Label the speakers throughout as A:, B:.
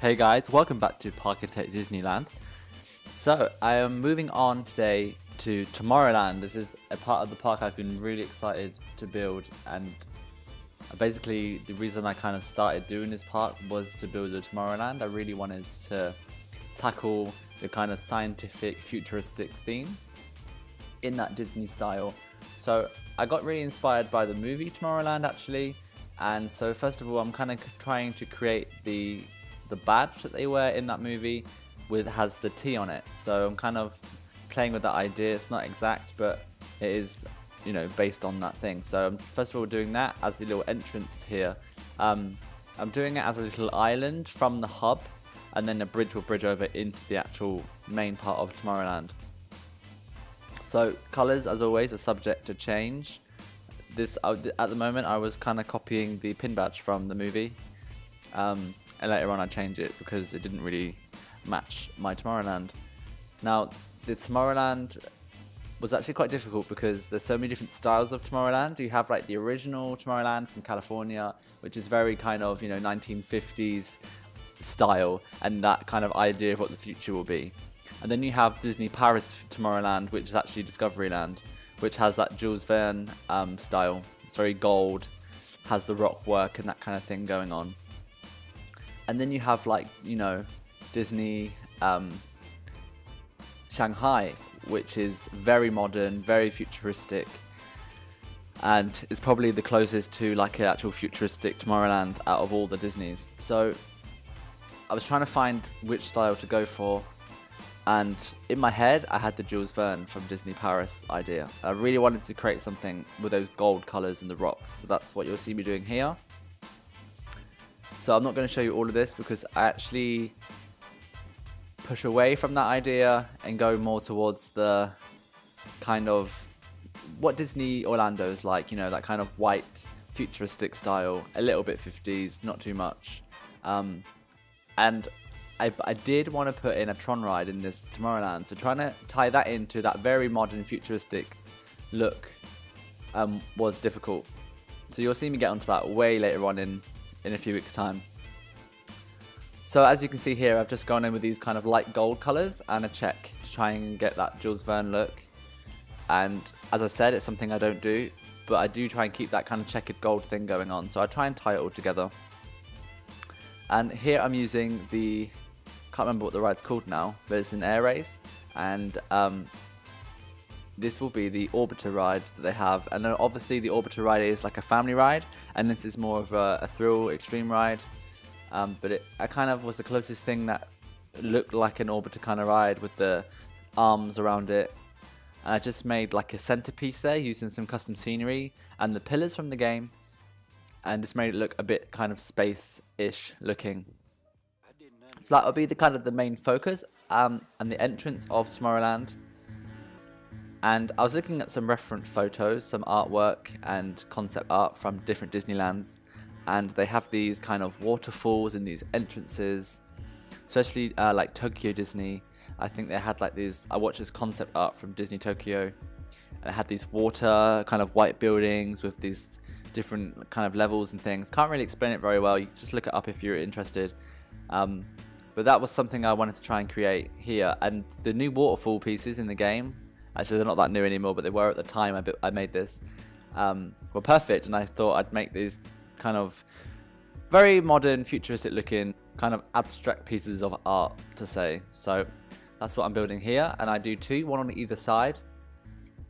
A: Hey guys, welcome back to Parkitect Disneyland. So I am moving on today to Tomorrowland. This is a part of the park I've been really excited to build, and basically the reason I kind of started doing this park was to build a Tomorrowland. I really wanted to tackle the kind of scientific futuristic theme in that Disney style. So I got really inspired by the movie Tomorrowland actually, and so first of all I'm kind of trying to create the badge that they wear in that movie has the T on it. So I'm kind of playing with that idea. It's not exact, but it is, you know, based on that thing. So I'm first of all doing that as the little entrance here. I'm doing it as a little island from the hub, and then a bridge will bridge over into the actual main part of Tomorrowland. So colors, as always, are subject to change. This at the moment I was kind of copying the pin badge from the movie. And later on I changed it because it didn't really match my Tomorrowland. Now the Tomorrowland was actually quite difficult because there's so many different styles of Tomorrowland. You have like the original Tomorrowland from California, which is very kind of, you know, 1950s style and that kind of idea of what the future will be. And then you have Disney Paris Tomorrowland, which is actually Discoveryland, which has that Jules Verne style. It's very gold, has the rock work and that kind of thing going on. And then you have, like, you know, Disney Shanghai, which is very modern, very futuristic, and is probably the closest to like an actual futuristic Tomorrowland out of all the Disneys. So I was trying to find which style to go for, and in my head I had the Jules Verne from Disney Paris idea. I really wanted to create something with those gold colours and the rocks, so that's what you'll see me doing here. So I'm not going to show you all of this because I actually push away from that idea and go more towards the kind of what Disney Orlando is like, you know, that kind of white futuristic style, a little bit 50s, not too much. And I did want to put in a Tron ride in this Tomorrowland, so trying to tie that into that very modern futuristic look was difficult. So you'll see me get onto that way later on in a few weeks' time. So as you can see here, I've just gone in with these kind of light gold colours and a check to try and get that Jules Verne look. And as I said, it's something I don't do, but I do try and keep that kind of checkered gold thing going on. So I try and tie it all together. And here I'm using the, can't remember what the ride's called now, but it's an air race. And this will be the Orbiter ride that they have. And then obviously the Orbiter ride is like a family ride, and this is more of a thrill extreme ride. But it kind of was the closest thing that looked like an Orbiter kind of ride with the arms around it. And I just made like a centerpiece there using some custom scenery and the pillars from the game, and just made it look a bit kind of space-ish looking. So that will be the kind of the main focus and the entrance of Tomorrowland. And I was looking at some reference photos, some artwork and concept art from different Disneylands, and they have these kind of waterfalls in these entrances, especially like Tokyo Disney. I think they had like these, I watched this concept art from Disney Tokyo, and it had these water kind of white buildings with these different kind of levels and things. Can't really explain it very well, you can just look it up if you're interested. But that was something I wanted to try and create here. And the new waterfall pieces in the game, actually they're not that new anymore, but they were at the time I made this, were perfect. And I thought I'd make these kind of very modern, futuristic looking, kind of abstract pieces of art to say. So that's what I'm building here, and I do two, one on either side.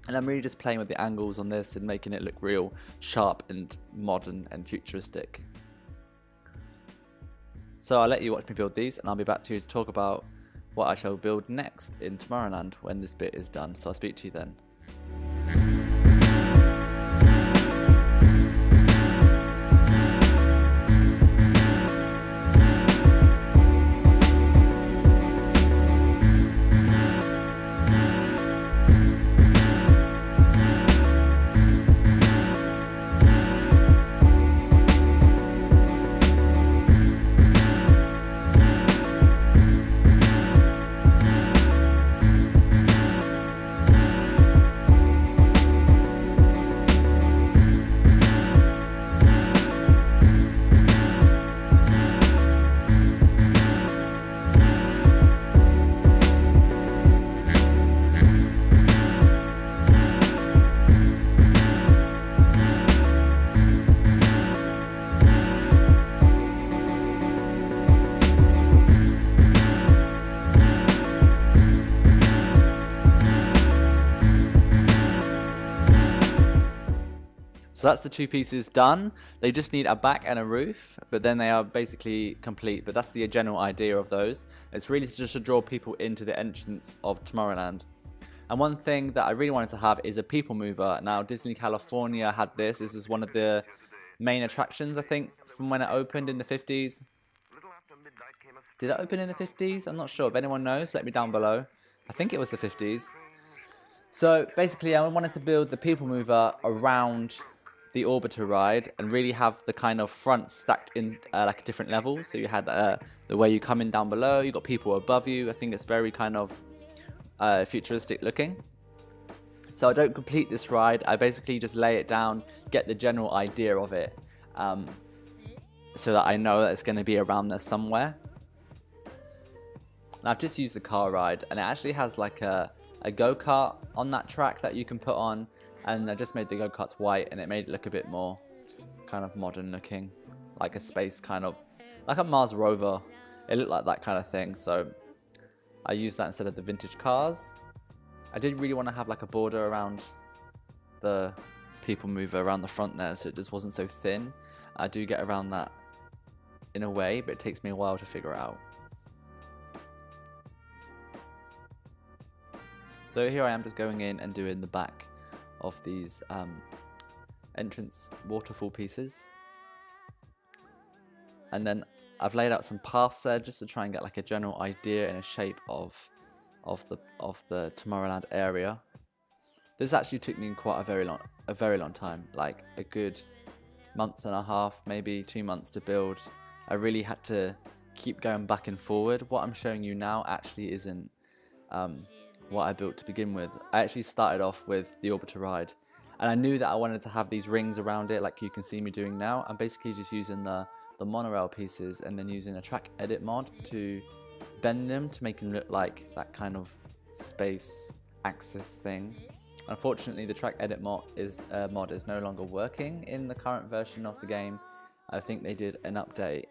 A: And I'm really just playing with the angles on this and making it look real sharp and modern and futuristic. So I'll let you watch me build these, and I'll be back to you to talk about what I shall build next in Tomorrowland when this bit is done. So I'll speak to you then. So that's the two pieces done. They just need a back and a roof, but then they are basically complete. But that's the general idea of those. It's really just to draw people into the entrance of Tomorrowland. And one thing that I really wanted to have is a people mover. Now, Disney California had this. This is one of the main attractions, I think, from when it opened in the 50s. Did it open in the 50s? I'm not sure. If anyone knows, let me down below. I think it was the 50s. So basically, I wanted to build the people mover around the orbiter ride and really have the kind of front stacked in like different levels. So you had the way you come in down below, you got people above you. I think it's very kind of futuristic looking. So I don't complete this ride, I basically just lay it down, get the general idea of it, so that I know that it's going to be around there somewhere. And I've just used the car ride, and it actually has like a go-kart on that track that you can put on, and I just made the go-karts white, and it made it look a bit more kind of modern looking, like a space kind of, like a Mars rover. It looked like that kind of thing, so I used that instead of the vintage cars. I did really want to have like a border around the people mover around the front there, so it just wasn't so thin. I do get around that in a way, but it takes me a while to figure it out. So here I am just going in and doing the back of these entrance waterfall pieces. And then I've laid out some paths there just to try and get like a general idea and a shape of the Tomorrowland area. This actually took me quite a very long time, like a good month and a half, maybe 2 months to build. I really had to keep going back and forward. What I'm showing you now actually isn't what I built to begin with. I actually started off with the orbiter ride, and I knew that I wanted to have these rings around it like you can see me doing now. I'm basically just using the monorail pieces and then using a track edit mod to bend them to make them look like that kind of space axis thing. Unfortunately, the track edit mod is no longer working in the current version of the game. I think they did an update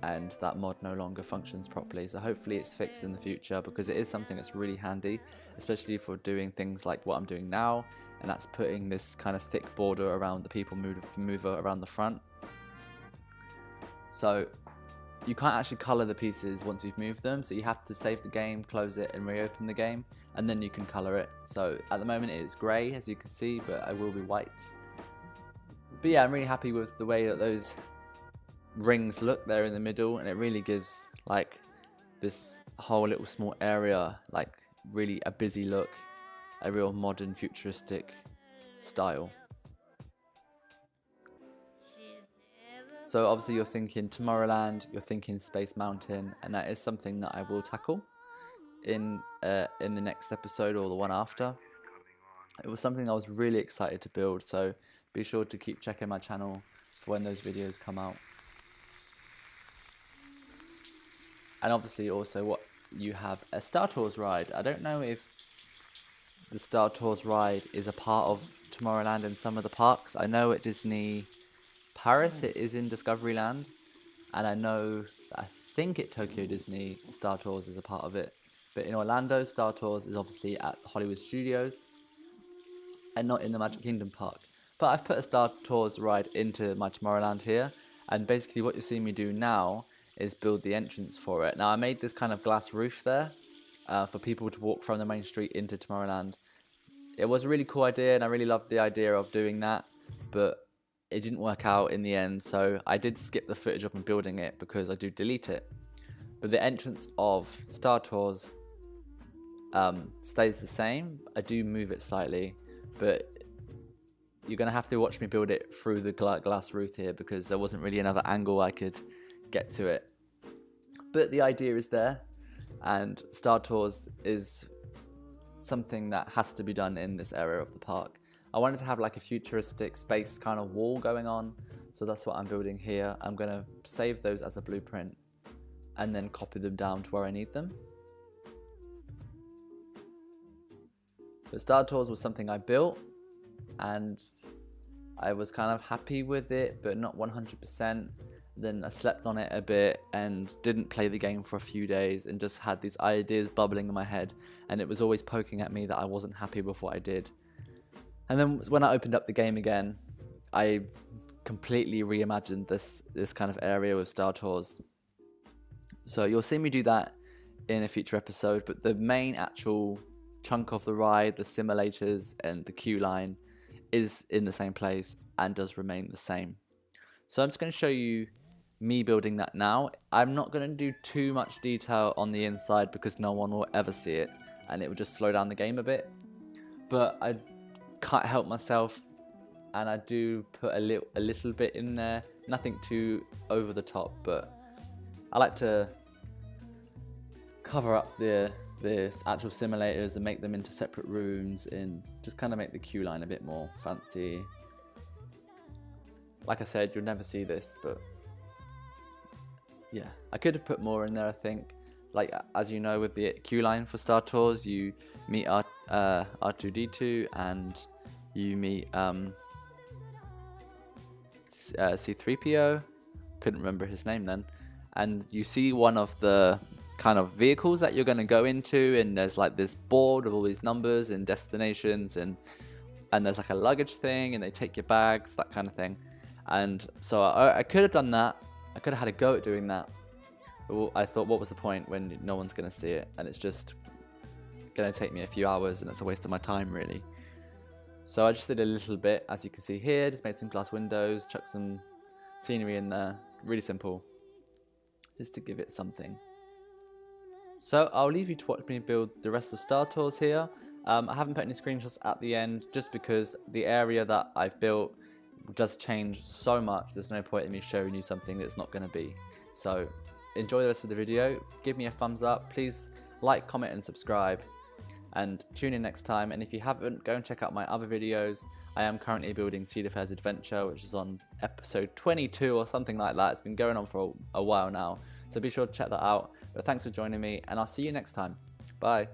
A: and that mod no longer functions properly, so hopefully it's fixed in the future, because it is something that's really handy, especially for doing things like what I'm doing now, and that's putting this kind of thick border around the people mover around the front. So you can't actually colour the pieces once you've moved them, so you have to save the game, close it and reopen the game, and then you can colour it. So at the moment it's grey, as you can see, but I will be white. But yeah, I'm really happy with the way that those rings look there in the middle, and it really gives like this whole little small area like really a busy look, a real modern futuristic style. So obviously you're thinking Tomorrowland, you're thinking Space Mountain, and that is something that I will tackle in the next episode or the one after. It was something I was really excited to build, so be sure to keep checking my channel for when those videos come out. And obviously also what you have a Star Tours ride. I don't know if the Star Tours ride is a part of Tomorrowland in some of the parks. I know at Disney Paris it is in Discoveryland, and I think at Tokyo Disney Star Tours is a part of it, but in Orlando Star Tours is obviously at Hollywood Studios and not in the Magic Kingdom park. But I've put a Star Tours ride into my Tomorrowland here, and basically what you're seeing me do now is build the entrance for it. Now I made this kind of glass roof there for people to walk from the main street into Tomorrowland. It was a really cool idea, and I really loved the idea of doing that, but it didn't work out in the end, so I did skip the footage of me building it because I do delete it. But the entrance of Star Tours stays the same. I do move it slightly, but you're going to have to watch me build it through the glass roof here, because there wasn't really another angle I could get to it. But the idea is there, and Star Tours is something that has to be done in this area of the park. I wanted to have like a futuristic space kind of wall going on, so that's what I'm building here. I'm going to save those as a blueprint and then copy them down to where I need them. But Star Tours was something I built, and I was kind of happy with it, but not 100%. Then I slept on it a bit and didn't play the game for a few days, and just had these ideas bubbling in my head, and it was always poking at me that I wasn't happy with what I did. And then when I opened up the game again, I completely reimagined this kind of area with Star Tours. So you'll see me do that in a future episode, but the main actual chunk of the ride, the simulators and the queue line, is in the same place and does remain the same. So I'm just going to show you me building that now. I'm not going to do too much detail on the inside because no one will ever see it and it will just slow down the game a bit. But I can't help myself, and I do put a little bit in there, nothing too over the top, but I like to cover up the actual simulators and make them into separate rooms and just kind of make the queue line a bit more fancy. Like I said, you'll never see this, but yeah, I could have put more in there, I think. Like, as you know, with the queue line for Star Tours, you meet R2-D2 and you meet C-3PO, couldn't remember his name then, and you see one of the kind of vehicles that you're going to go into, and there's like this board with all these numbers and destinations, and there's like a luggage thing, and they take your bags, that kind of thing. And so I could have done that. I could have had a go at doing that. But I thought, what was the point when no one's going to see it, and it's just going to take me a few hours and it's a waste of my time, really. So I just did a little bit, as you can see here, just made some glass windows, chucked some scenery in there, really simple, just to give it something. So I'll leave you to watch me build the rest of Star Tours here. I haven't put any screenshots at the end, just because the area that I've built does change so much, there's no point in me showing you something that's not going to be. So enjoy the rest of the video, give me a thumbs up, please like, comment and subscribe, and tune in next time. And if you haven't, go and check out my other videos. I am currently building Cedar Fair's Adventure, which is on episode 22 or something like that. It's been going on for a while now, so be sure to check that out. But thanks for joining me, and I'll see you next time. Bye.